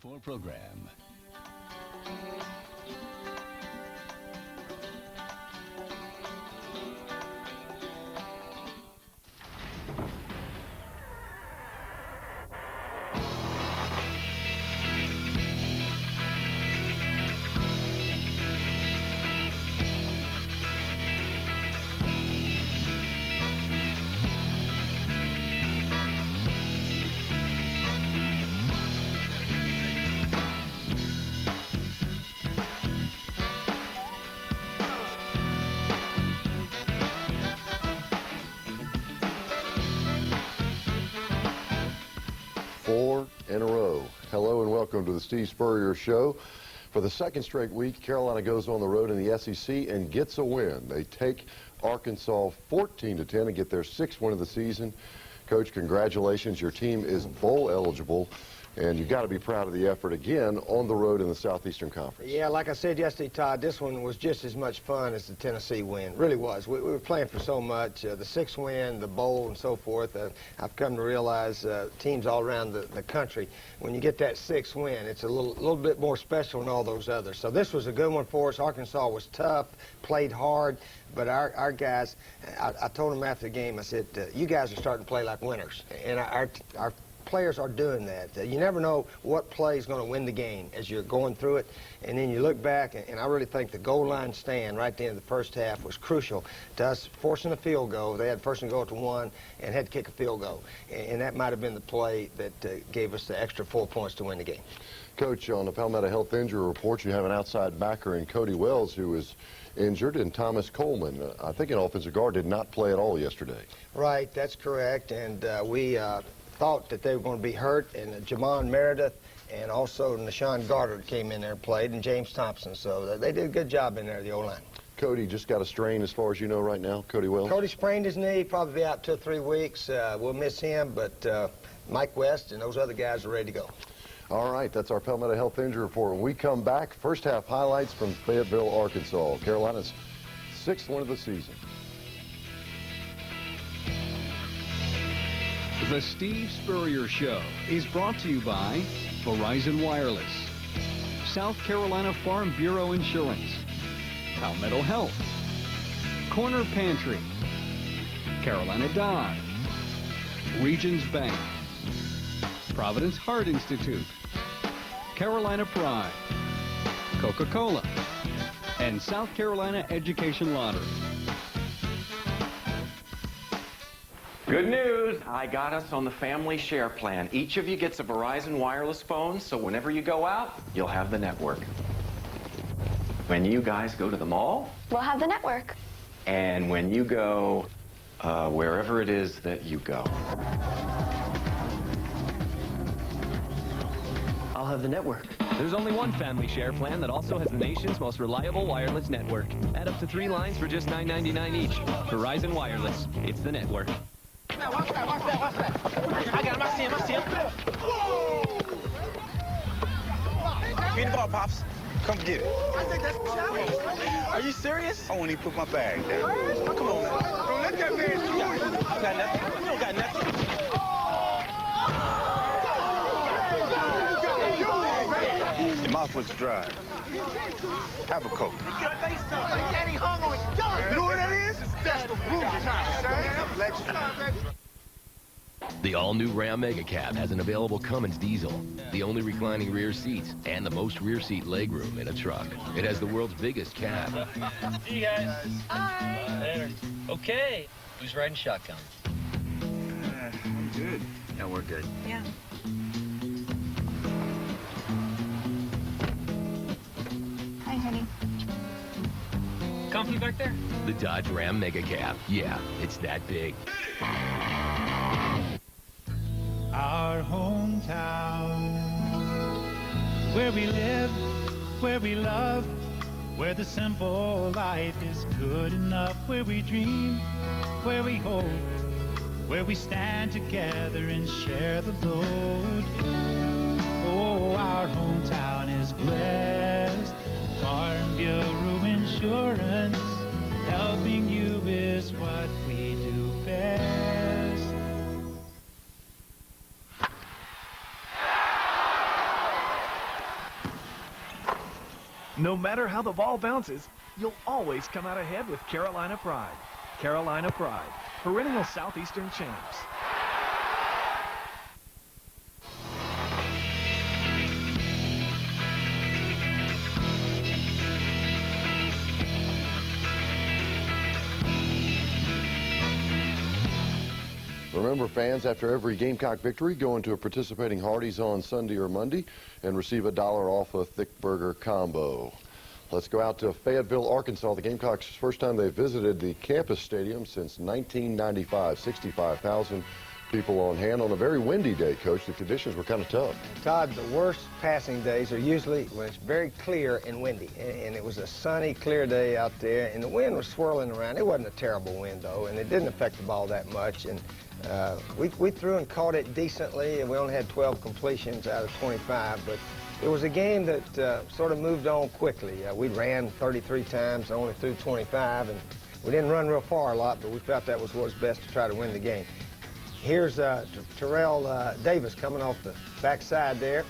4 program. Four in a row. Hello and welcome to the Steve Spurrier Show. For the second straight week, Carolina goes on the road in the SEC and gets a win. They take Arkansas 14-10 and get their 6th win of the season. Coach, congratulations. Your team is bowl eligible, and you've got to be proud of the effort again on the road in the Southeastern Conference. Yeah, like I said yesterday, Todd, this one was just as much fun as the Tennessee win. It really was. We were playing for so much. The 6th win, the bowl, and so forth. I've come to realize teams all around the country, when you get that 6th win, it's a little bit more special than all those others. So this was a good one for us. Arkansas was tough, played hard, but our guys, I told them after the game, I said, you guys are starting to play like winners. And our players are doing that. You never know what play is going to win the game as you're going through it, and then you look back, and I really think the goal line stand right at the end of the first half was crucial to us forcing a field goal. They had first and goal at the 1 and had to kick a field goal, and that might have been the play that gave us the extra 4 points to win the game. Coach, on the Palmetto Health Injury Report, you have an outside backer in Cody Wells who is injured, and Thomas Coleman, I think an offensive guard, did not play at all yesterday. Right, that's correct, and we thought that they were going to be hurt, and Jamon Meredith and also Nashawn Goddard came in there and played, and James Thompson, so they did a good job in there, the O-line. Cody just got a strain as far as you know right now, Cody Wells? Cody sprained his knee, probably be out 2 or 3 weeks. We'll miss him, but Mike West and those other guys are ready to go. All right, that's our Palmetto Health Injury Report. When we come back, first half highlights from Fayetteville, Arkansas. Carolina's 6th win of the season. The Steve Spurrier Show is brought to you by Verizon Wireless, South Carolina Farm Bureau Insurance, Palmetto Health, Corner Pantry, Carolina Dodge, Regions Bank, Providence Heart Institute, Carolina Pride, Coca-Cola, and South Carolina Education Lottery. Good news, I got us on the family share plan. Each of you gets a Verizon wireless phone, so whenever you go out, you'll have the network. When you guys go to the mall, we'll have the network. And when you go wherever it is that you go. I'll have the network. There's only one family share plan that also has the nation's most reliable wireless network. Add up to 3 lines for just $9.99 each. Verizon Wireless. It's the network. Watch that. I got him. I see him. Give me the ball, Pops. Come get it. I think that's a challenge. Are you serious? I won't even put my bag down. Oh, come on, man. Don't let that man do it. You got nothing. You don't got nothing. Your mouth looks dry. Have a Coke. Daddy hung on his gun. You know what that is? That's the room time, son. The all-new Ram Mega Cab has an available Cummins diesel, the only reclining rear seats, and the most rear seat legroom in a truck. It has the world's biggest cab. See you guys. Hi. Later. Okay. Who's riding shotgun? I'm good. Yeah, we're good. Yeah. Hi, honey. Comfy back there? The Dodge Ram Mega Cab. Yeah, it's that big. Our hometown, where we live, where we love, where the simple life is good enough, where we dream, where we hope, where we stand together and share the load. Oh, our hometown is blessed. Farm Bureau Insurance, helping you is what we do best. No matter how the ball bounces, you'll always come out ahead with Carolina Pride. Carolina Pride, perennial Southeastern champs. Remember, fans, after every Gamecock victory, go into a participating Hardee's on Sunday or Monday and receive $1 off a thick burger combo. Let's go out to Fayetteville, Arkansas. The Gamecocks, first time they visited the campus stadium since 1995. 65,000 people on hand on a very windy day, Coach. The conditions were kind of tough. Todd, the worst passing days are usually when it's very clear and windy. And it was a sunny, clear day out there, and the wind was swirling around. It wasn't a terrible wind, though, and it didn't affect the ball that much. And we threw and caught it decently, and we only had 12 completions out of 25. But it was a game that sort of moved on quickly. We ran 33 times, only threw 25, and we didn't run real far a lot, but we felt that was what was best to try to win the game. Here's Terrell Davis coming off the backside there.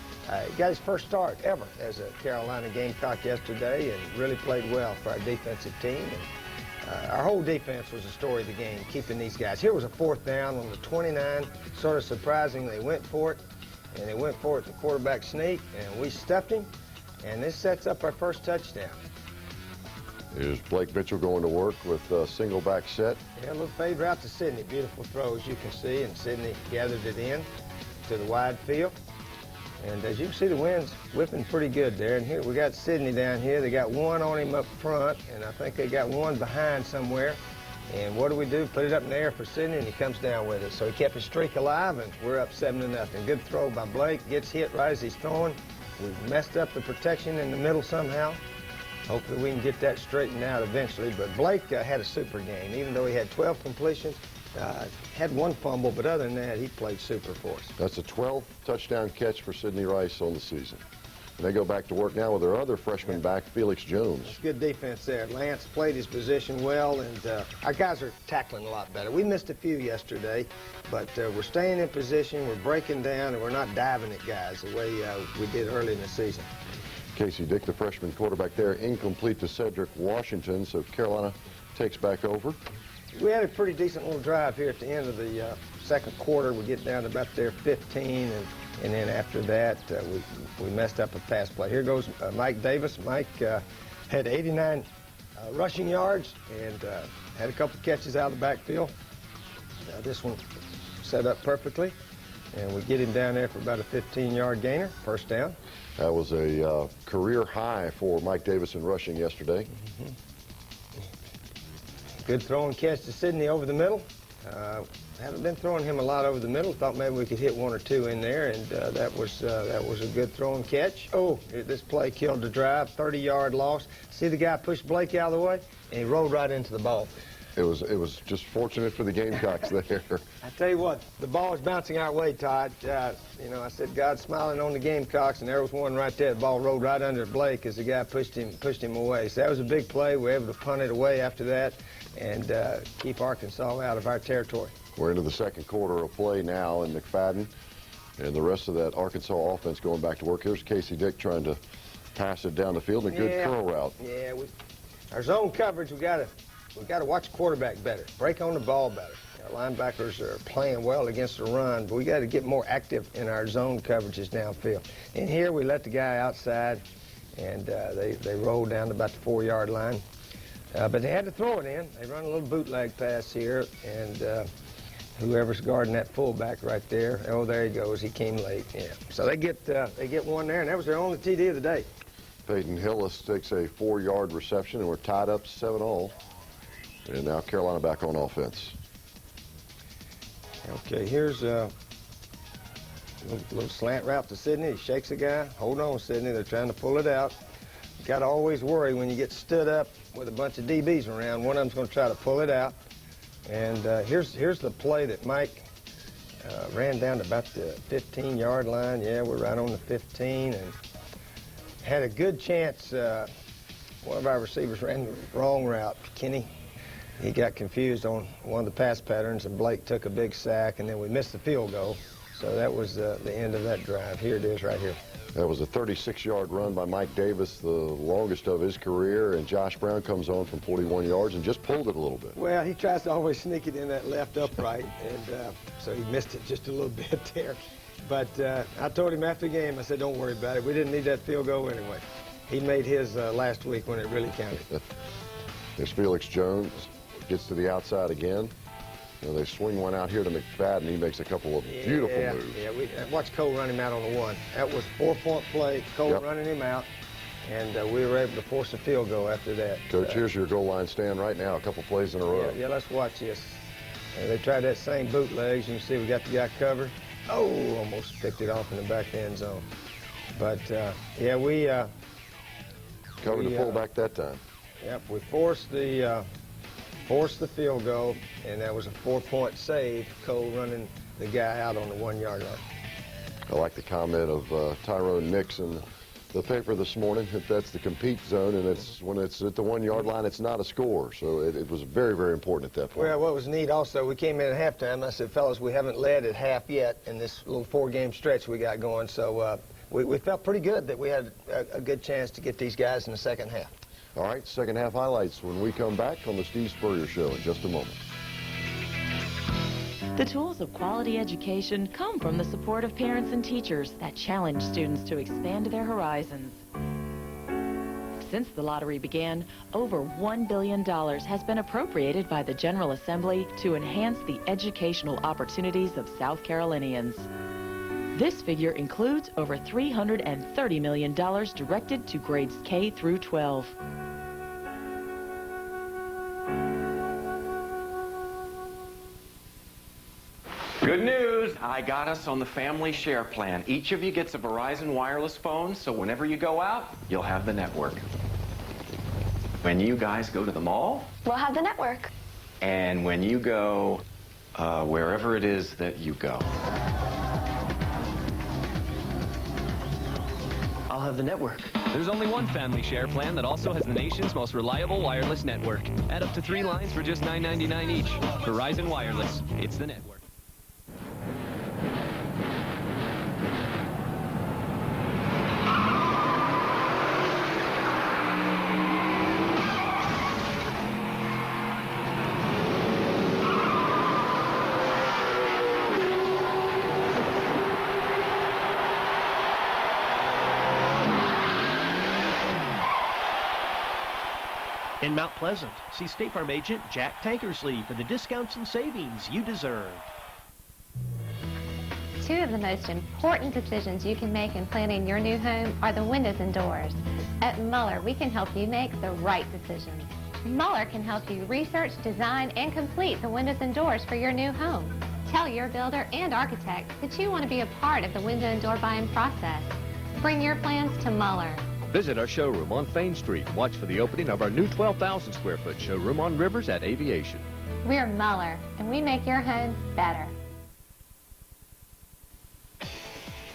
He got his first start ever as a Carolina Gamecock yesterday and really played well for our defensive team. And, our whole defense was the story of the game, keeping these guys. Here was a 4th down on the 29. Sort of surprising, they went for it, and they went for it in the quarterback sneak, and we stuffed him, and this sets up our first touchdown. Here's Blake Mitchell going to work with a single back set. Yeah, a little fade route to Sidney. Beautiful throw, as you can see, and Sidney gathered it in to the wide field. And as you can see, the wind's whipping pretty good there. And here we got Sidney down here. They got one on him up front, and I think they got one behind somewhere. And what do? Put it up in the air for Sidney, and he comes down with it. So he kept his streak alive, and we're up 7-0. Good throw by Blake. Gets hit right as he's throwing. We messed up the protection in the middle somehow. Hopefully we can get that straightened out eventually. But Blake had a super game. Even though he had 12 completions, had one fumble, but other than that, he played super for us. That's a 12th touchdown catch for Sidney Rice on the season. And they go back to work now with their other freshman back, Felix Jones. That's good defense there. Lance played his position well, and our guys are tackling a lot better. We missed a few yesterday, but we're staying in position, we're breaking down, and we're not diving at guys the way we did early in the season. Casey Dick, the freshman quarterback there, incomplete to Cedric Washington, so Carolina takes back over. We had a pretty decent little drive here at the end of the second quarter. We get down to about their 15, and then after that, we messed up a pass play. Here goes Mike Davis. Mike had 89 rushing yards and had a couple catches out of the backfield. This one set up perfectly, and we get him down there for about a 15-yard gainer, first down. That was a career high for Mike Davis in rushing yesterday. Mm-hmm. Good throw and catch to Sidney over the middle. Haven't been throwing him a lot over the middle. Thought maybe we could hit one or two in there, and that was a good throw and catch. Oh, this play killed the drive. 30-yard loss. See the guy push Blake out of the way, and he rolled right into the ball. It was just fortunate for the Gamecocks there. I tell you what, the ball was bouncing our way, Todd. You know, I said God's smiling on the Gamecocks, and there was one right there. The ball rolled right under Blake as the guy pushed him away. So that was a big play. We were able to punt it away after that and keep Arkansas out of our territory. We're into the second quarter of play now in McFadden, and the rest of that Arkansas offense going back to work. Here's Casey Dick trying to pass it down the field. A good curl route. Yeah, our zone coverage, we got to watch the quarterback better, break on the ball better. Our linebackers are playing well against the run, but we got to get more active in our zone coverages downfield. And here we let the guy outside, and they rolled down to about the 4-yard line. But they had to throw it in. They run a little bootleg pass here, and whoever's guarding that fullback right there, oh, there he goes. He came late. Yeah. So they get one there, and that was their only TD of the day. Peyton Hillis takes a 4-yard reception, and we're tied up 7-all. And now Carolina back on offense. Okay, here's a little slant route to Sidney. He shakes the guy. Hold on, Sidney. They're trying to pull it out. You got to always worry when you get stood up with a bunch of DBs around. One of them's going to try to pull it out. And here's the play that Mike ran down to about the 15-yard line. Yeah, we're right on the 15, and had a good chance. One of our receivers ran the wrong route. Kenny, he got confused on one of the pass patterns, and Blake took a big sack, and then we missed the field goal. So that was the end of that drive. Here it is right here. That was a 36-yard run by Mike Davis, the longest of his career, and Josh Brown comes on from 41 yards and just pulled it a little bit. Well, he tries to always sneak it in that left upright, and so he missed it just a little bit there. But I told him after the game, I said, don't worry about it. We didn't need that field goal anyway. He made his last week when it really counted. There's Felix Jones, gets to the outside again. They swing one out here to McFadden. He makes a couple of beautiful moves. Yeah, we watched Cole run him out on the one. That was 4-point play, Cole running him out, and we were able to force a field goal after that. Coach, here's your goal line stand right now, a couple plays in a row. Yeah, let's watch this. They tried that same bootlegs. You can see we got the guy covered. Oh, almost picked it off in the back end zone. But, yeah, we... covered the fullback that time. Yep, we forced the field goal, and that was a 4-point save. Cole running the guy out on the 1-yard line. I like the comment of Tyrone Nixon, the paper this morning, that that's the compete zone, and it's when it's at the 1-yard line, it's not a score. So it was very, very important at that point. Well, what was neat also, we came in at halftime. I said, fellas, we haven't led at half yet in this little 4-game stretch we got going. So we felt pretty good that we had a good chance to get these guys in the second half. All right, second half highlights when we come back on the Steve Spurrier Show in just a moment. The tools of quality education come from the support of parents and teachers that challenge students to expand their horizons. Since the lottery began, over $1 billion has been appropriated by the General Assembly to enhance the educational opportunities of South Carolinians. This figure includes over $330 million directed to grades K through 12. Good news, I got us on the family share plan. Each of you gets a Verizon wireless phone, so whenever you go out, you'll have the network. When you guys go to the mall, We'll have the network. and when you go wherever it is that you go. I'll have the network. There's only one family share plan that also has the nation's most reliable wireless network. Add up to 3 lines for just $9.99 each. Verizon Wireless. It's the network. In Mount Pleasant, see State Farm agent Jack Tankersley for the discounts and savings you deserve. Two of the most important decisions you can make in planning your new home are the windows and doors. At Muller, we can help you make the right decisions. Muller can help you research, design, and complete the windows and doors for your new home. Tell your builder and architect that you want to be a part of the window and door buying process. Bring your plans to Muller. Visit our showroom on Fain Street. Watch for the opening of our new 12,000 square foot showroom on Rivers at Aviation. We're Muller, and we make your home better.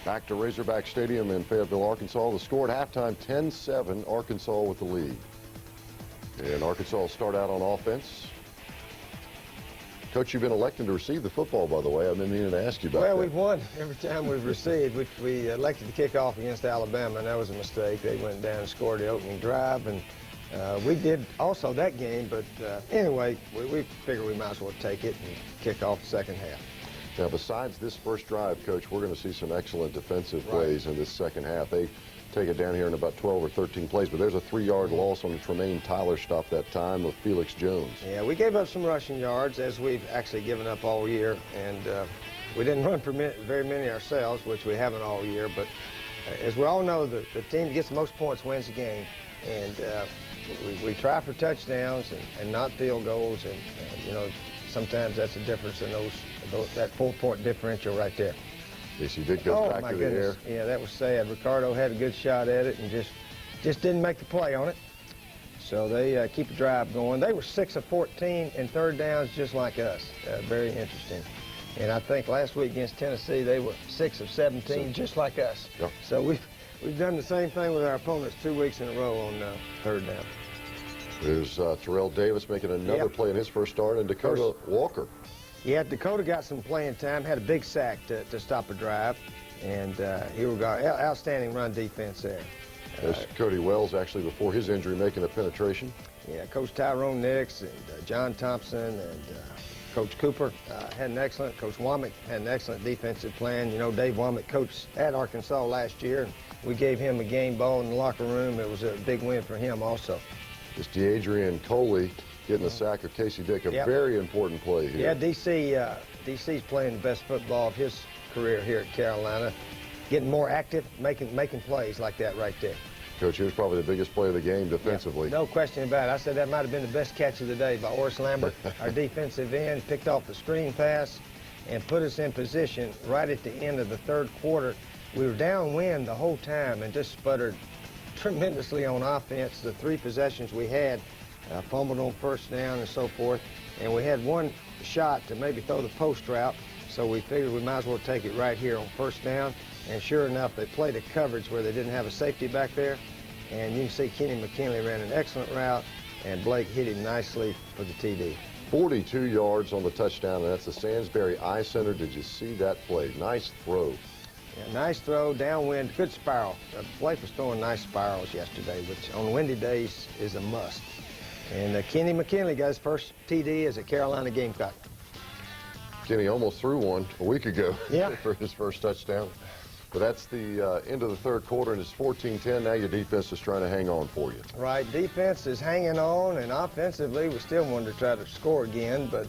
Back to Razorback Stadium in Fayetteville, Arkansas. The score at halftime, 10-7, Arkansas with the lead. And Arkansas will start out on offense. Coach, you've been elected to receive the football, by the way. I've been meaning to ask you about that. Well, we've won every time we've received. We elected to kick off against Alabama, and that was a mistake. They went down and scored the opening drive, and we did also that game. But anyway, we figured we might as well take it and kick off the second half. Now, besides this first drive, Coach, we're going to see some excellent defensive plays in this second half. They take it down here in about 12 or 13 plays, but there's a 3-yard loss on the Tremaine Tyler stop that time of Felix Jones. Yeah, we gave up some rushing yards, as we've actually given up all year, and we didn't run for very many ourselves, which we haven't all year, but as we all know, the team that gets the most points wins the game, and we try for touchdowns and not field goals, and you know, sometimes that's the difference in that 4-point differential right there. Yes, he did go back to the air. Yeah, that was sad. Ricardo had a good shot at it and just didn't make the play on it. So they keep the drive going. They were 6 of 14 in third downs just like us. Very interesting. And I think last week against Tennessee, they were 6 of 17 just like us. Yep. So we've done the same thing with our opponents 2 weeks in a row on third down. There's Terrell Davis making another play in his first start, and Dakota Walker. Yeah, Dakota got some playing time, had a big sack to stop a drive. And here we go, outstanding run defense there. There's Cody Wells, actually, before his injury, making a penetration. Yeah, Coach Tyrone Nix and John Thompson and Coach Cooper had an excellent, Coach Womack had an excellent defensive plan. You know, Dave Womack coached at Arkansas last year. We gave him a game ball in the locker room. It was a big win for him also. This DeAdrian Coley getting the sack of Casey Dick, a very important play here. Yeah, DC's playing the best football of his career here at Carolina, getting more active, making plays like that right there. Coach, here's probably the biggest play of the game defensively. Yeah, no question about it. I said that might have been the best catch of the day by Orris Lambert. Our defensive end picked off the screen pass and put us in position right at the end of the third quarter. We were downwind the whole time and just sputtered tremendously on offense. The 3 possessions we had, fumbled on first down and so forth, and we had one shot to maybe throw the post route, so we figured we might as well take it right here on first down. And sure enough, they played a coverage where they didn't have a safety back there. And you can see Kenny McKinley ran an excellent route, and Blake hit him nicely for the TD. 42 yards on the touchdown, and that's the Sansbury Eye Center. Did you see that play? Nice throw. Yeah, nice throw, downwind, good spiral. Blake was throwing nice spirals yesterday, which on windy days is a must. And Kenny McKinley got his first TD as a Carolina Gamecock. Kenny almost threw one a week ago yeah. for his first touchdown. But that's the end of the third quarter, and it's 14-10. Now your defense is trying to hang on for you. Right. Defense is hanging on, and offensively, we still wanted to try to score again, but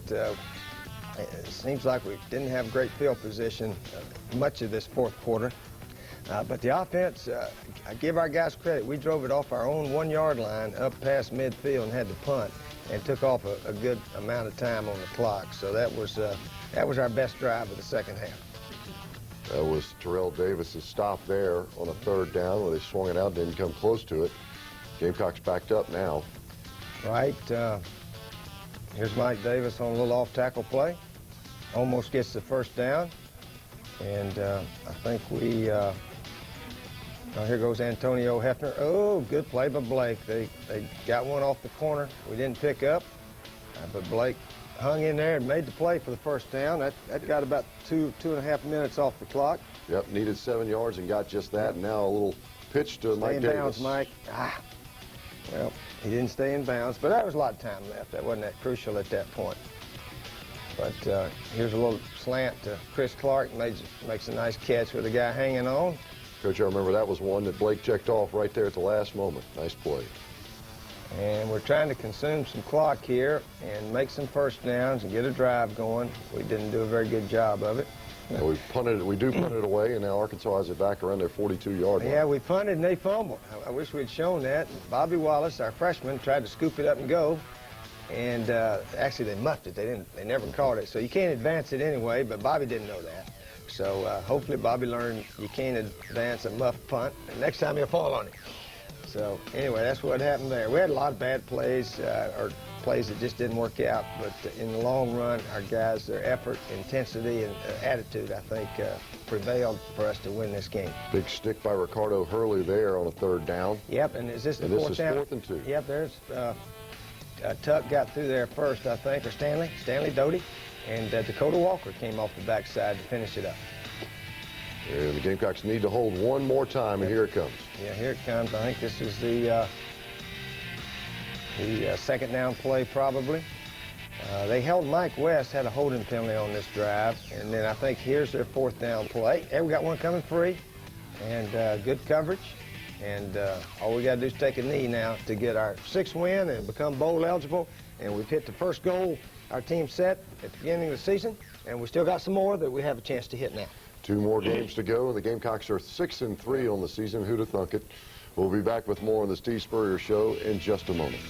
it seems like we didn't have great field position much of this fourth quarter. But the offense, I give our guys credit. We drove it off our own 1-yard line up past midfield and had to punt and took off a good amount of time on the clock. So that was our best drive of the second half. That was Terrell Davis's stop there on a third down where they swung it out, didn't come close to it. Gamecocks backed up now. Right. Here's Mike Davis on a little off-tackle play. Almost gets the first down. And I think here goes Antonio Hefner. Oh, good play by Blake. They got one off the corner. We didn't pick up, but Blake hung in there and made the play for the first down. That got about 2.5 minutes off the clock. Yep, needed 7 yards and got just that. And now a little pitch to Mike Davis. Stay in bounds, Mike. Well, he didn't stay in bounds, but there was a lot of time left. That wasn't that crucial at that point. But here's a little slant to Chris Clark. Makes a nice catch with the guy hanging on. Coach, I remember that was one that Blake checked off right there at the last moment. Nice play. And we're trying to consume some clock here and make some first downs and get a drive going. We didn't do a very good job of it. Yeah, we do punt it away, and now Arkansas has it back around their 42-yard line. Yeah, we punted and they fumbled. I wish we'd shown that. Bobby Wallace, our freshman, tried to scoop it up and go. And actually, they muffed it. They never caught it. So you can't advance it anyway, but Bobby didn't know that. So hopefully Bobby learned you can't advance a muffed punt. And next time he'll fall on it. So anyway, that's what happened there. We had a lot of bad plays, or plays that just didn't work out. But in the long run, our guys, their effort, intensity, and attitude, I think, prevailed for us to win this game. Big stick by Ricardo Hurley there on a third down. Yep, and is this the fourth down? This is 4th and 2. Yep, there's Tuck got through there first, I think, or Stanley Doty, and Dakota Walker came off the backside to finish it up. And the Gamecocks need to hold one more time, and here it comes. Yeah, here it comes. I think this is the second down play, probably. They held Mike West, had a holding penalty on this drive, and then I think here's their 4th down play. Hey, we got one coming free, and good coverage. And all we got to do is take a knee now to get our 6th win and become bowl eligible. And we've hit the first goal our team set at the beginning of the season, and we still got some more that we have a chance to hit now. 2 more games to go, and the Gamecocks are 6 and 3 on the season. Who'd have thunk it? We'll be back with more on the Steve Spurrier Show in just a moment.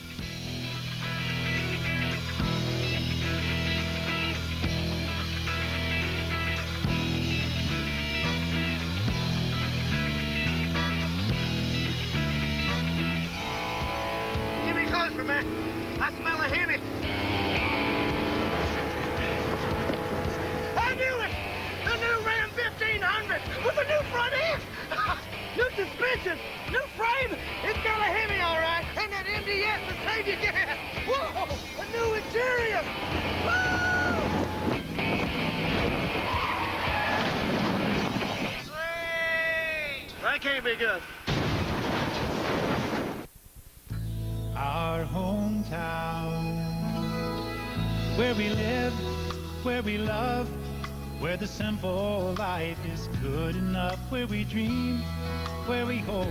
Get me closer, man. I smell a Hemi. I knew it! The new Ram 1500 with a new front end, new suspension, new frame. It's got a Hemi, all right, and that MDS to save you gas. Whoa! A new interior. Woo! can't be good. Our hometown, where we live, where we love, where the simple life is good enough, where we dream, where we hope,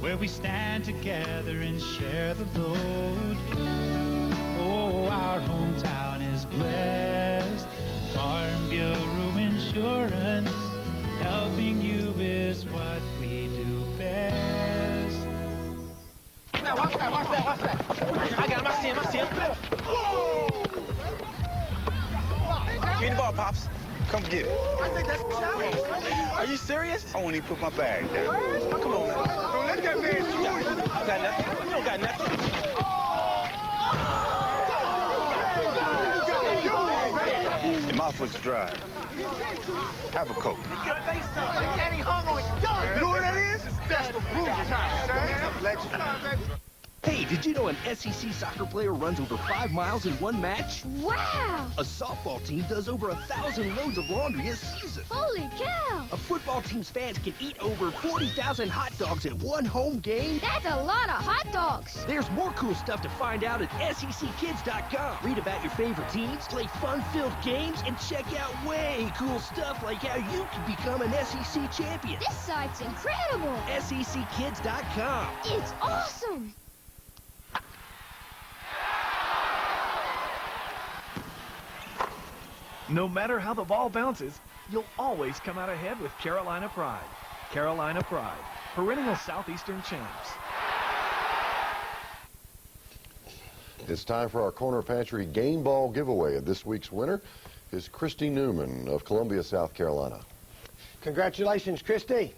where we stand together and share the load. Oh, our hometown is blessed. Farm Bureau Insurance, helping you is what we do best. Now, watch that, watch that, watch that. I got him, I see him, I see him. Whoa! Give me the ball, Pops. Come get it. I think that's a challenge. Are you serious? I won't even put my bag down. Come on, man. Don't let that man shoot you. You got nothing? You don't got nothing. Your mouth looks dry. Have a Coke. Daddy hung on his gun. You know what that is? That's the Rouge time, son. Hey, did you know an SEC soccer player runs over 5 miles in one match? Wow! A softball team does over 1,000 loads of laundry a season. Holy cow! A football team's fans can eat over 40,000 hot dogs at one home game. That's a lot of hot dogs. There's more cool stuff to find out at seckids.com. Read about your favorite teams, play fun-filled games, and check out way cool stuff like how you can become an SEC champion. This site's incredible. seckids.com. It's awesome. No matter how the ball bounces, you'll always come out ahead with Carolina Pride. Carolina Pride, perennial Southeastern champs. It's time for our Corner Pantry Game Ball giveaway. And this week's winner is Christy Newman of Columbia, South Carolina. Congratulations, Christy.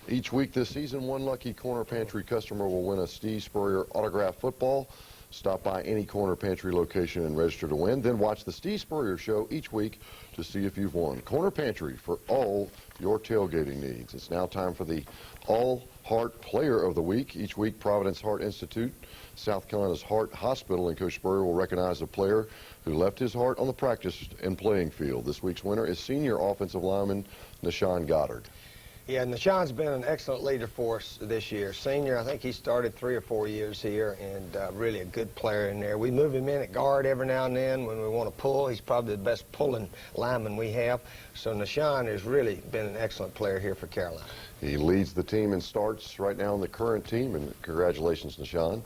Each week this season, one lucky Corner Pantry customer will win a Steve Spurrier autographed football. Stop by any Corner Pantry location and register to win. Then watch the Steve Spurrier Show each week to see if you've won. Corner Pantry for all your tailgating needs. It's now time for the All Heart Player of the Week. Each week, Providence Heart Institute, South Carolina's Heart Hospital, and Coach Spurrier will recognize a player who left his heart on the practice and playing field. This week's winner is senior offensive lineman Nashawn Goddard. Yeah, Nashawn's been an excellent leader for us this year. Senior, I think he started 3 or 4 years here, and really a good player in there. We move him in at guard every now and then when we want to pull. He's probably the best pulling lineman we have. So Nashawn has really been an excellent player here for Carolina. He leads the team and starts right now on the current team, and congratulations, Nashawn.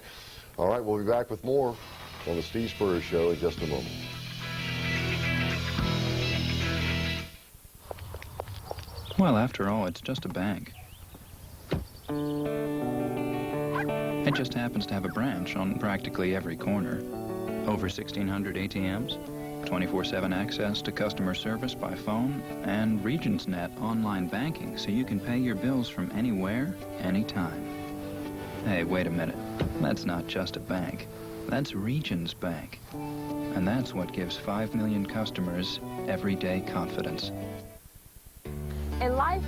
All right, we'll be back with more on the Steve Spurrier Show in just a moment. Well, after all, it's just a bank. It just happens to have a branch on practically every corner. Over 1,600 ATMs, 24/7 access to customer service by phone, and RegionsNet online banking, so you can pay your bills from anywhere, anytime. Hey, wait a minute. That's not just a bank. That's Regions Bank. And that's what gives 5 million customers everyday confidence. In life,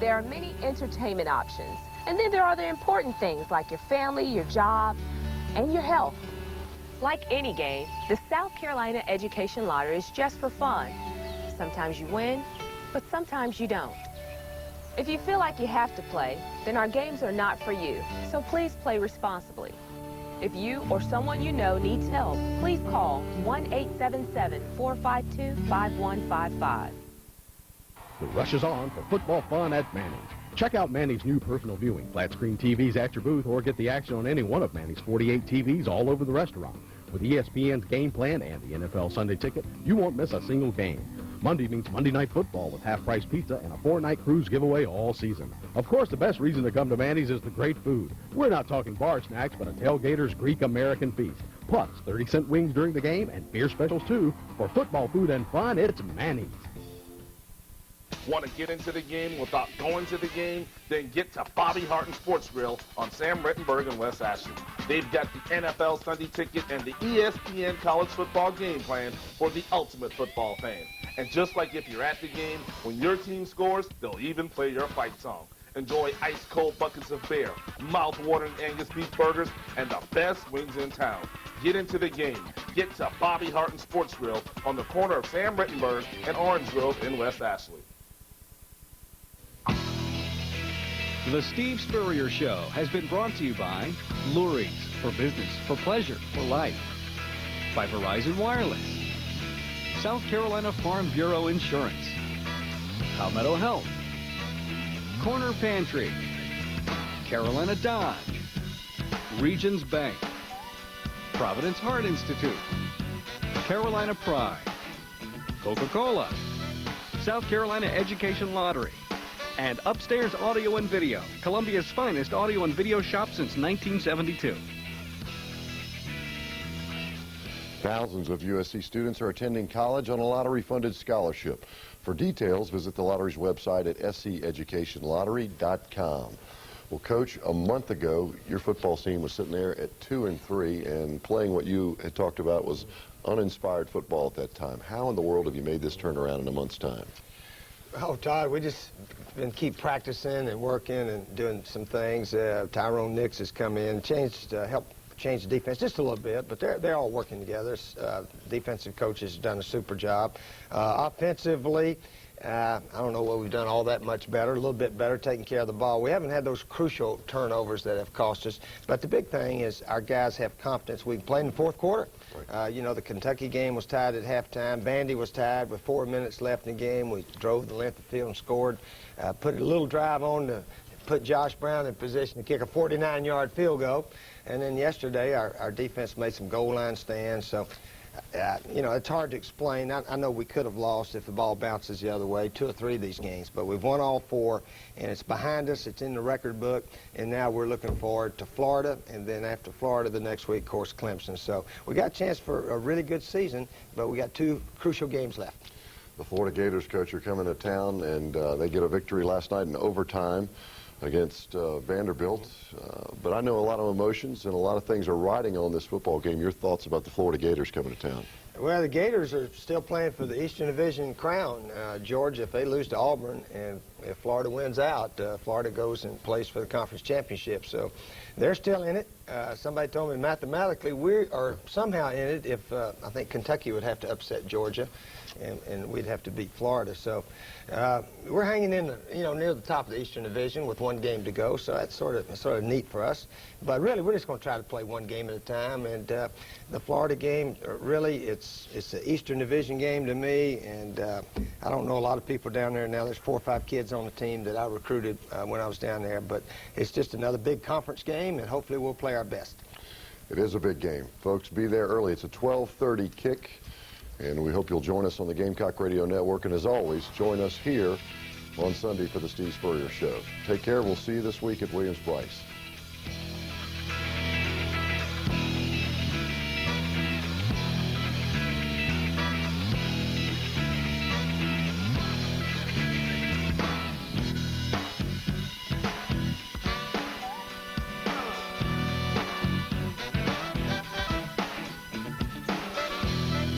there are many entertainment options. And then there are the important things like your family, your job, and your health. Like any game, the South Carolina Education Lottery is just for fun. Sometimes you win, but sometimes you don't. If you feel like you have to play, then our games are not for you. So please play responsibly. If you or someone you know needs help, please call 1-877-452-5155. The rush is on for football fun at Manning's. Check out Manning's new personal viewing, flat screen TVs at your booth, or get the action on any one of Manning's 48 TVs all over the restaurant. With ESPN's game plan and the NFL Sunday ticket, you won't miss a single game. Monday means Monday Night Football with half-price pizza and a 4-night cruise giveaway all season. Of course, the best reason to come to Manning's is the great food. We're not talking bar snacks, but a tailgater's Greek-American feast. Plus, 30-cent wings during the game and beer specials, too. For football food and fun, it's Manning's. Want to get into the game without going to the game? Then get to Bobby Harton Sports Grill on Sam Rittenberg and West Ashley. They've got the NFL Sunday ticket and the ESPN college football game plan for the ultimate football fan. And just like if you're at the game, when your team scores, they'll even play your fight song. Enjoy ice-cold buckets of beer, mouth-watering Angus beef burgers, and the best wings in town. Get into the game. Get to Bobby Harton Sports Grill on the corner of Sam Rittenberg and Orange Grove in West Ashley. The Steve Spurrier Show has been brought to you by Lurie's, for business, for pleasure, for life. By Verizon Wireless. South Carolina Farm Bureau Insurance. Palmetto Health. Corner Pantry. Carolina Dodge. Regions Bank. Providence Heart Institute. Carolina Pride. Coca-Cola. South Carolina Education Lottery. And Upstairs Audio and Video, Columbia's finest audio and video shop since 1972. Thousands of USC students are attending college on a lottery-funded scholarship. For details, visit the lottery's website at seducationlottery.com. Well, Coach, a month ago, your football team was sitting there at 2-3 and playing what you had talked about was uninspired football at that time. How in the world have you made this turnaround in a month's time? Oh, Todd, we just been keep practicing and working and doing some things. Tyrone Nix has come in, helped change the defense just a little bit, but they're all working together. Defensive coaches have done a super job. Offensively, I don't know what we've done all that much better, a little bit better taking care of the ball. We haven't had those crucial turnovers that have cost us, but the big thing is our guys have confidence. We played in the fourth quarter. You know, the Kentucky game was tied at halftime. Vandy was tied with 4 minutes left in the game. We drove the length of the field and scored. Put a little drive on to put Josh Brown in position to kick a 49-yard field goal. And then yesterday, our defense made some goal line stands. So, you know, it's hard to explain. I know we could have lost if the ball bounces the other way, 2 or 3 of these games, but we've won all 4, and it's behind us. It's in the record book, and now we're looking forward to Florida, and then after Florida the next week, of course, Clemson. So we got a chance for a really good season, but we got 2 crucial games left. The Florida Gators, Coach, are coming to town, and they get a victory last night in overtime against Vanderbilt. But I know a lot of emotions and a lot of things are riding on this football game. Your thoughts about the Florida Gators coming to town? Well, the Gators are still playing for the Eastern Division crown. Georgia, if they lose to Auburn, and if Florida wins out, Florida goes and plays for the conference championship. So they're still in it. Somebody told me mathematically we are somehow in it if I think Kentucky would have to upset Georgia, and we'd have to beat Florida. So we're hanging in, near the top of the Eastern Division with 1 game to go. So that's sort of neat for us. But really, we're just going to try to play 1 game at a time. And the Florida game, really, it's an Eastern Division game to me. And I don't know a lot of people down there now. There's 4 or 5 kids on the team that I recruited when I was down there. But it's just another big conference game, and hopefully we'll play our best. It is a big game. Folks, be there early. It's a 12:30 kick. And we hope you'll join us on the Gamecock Radio Network. And as always, join us here on Sunday for the Steve Spurrier Show. Take care. We'll see you this week at Williams-Brice.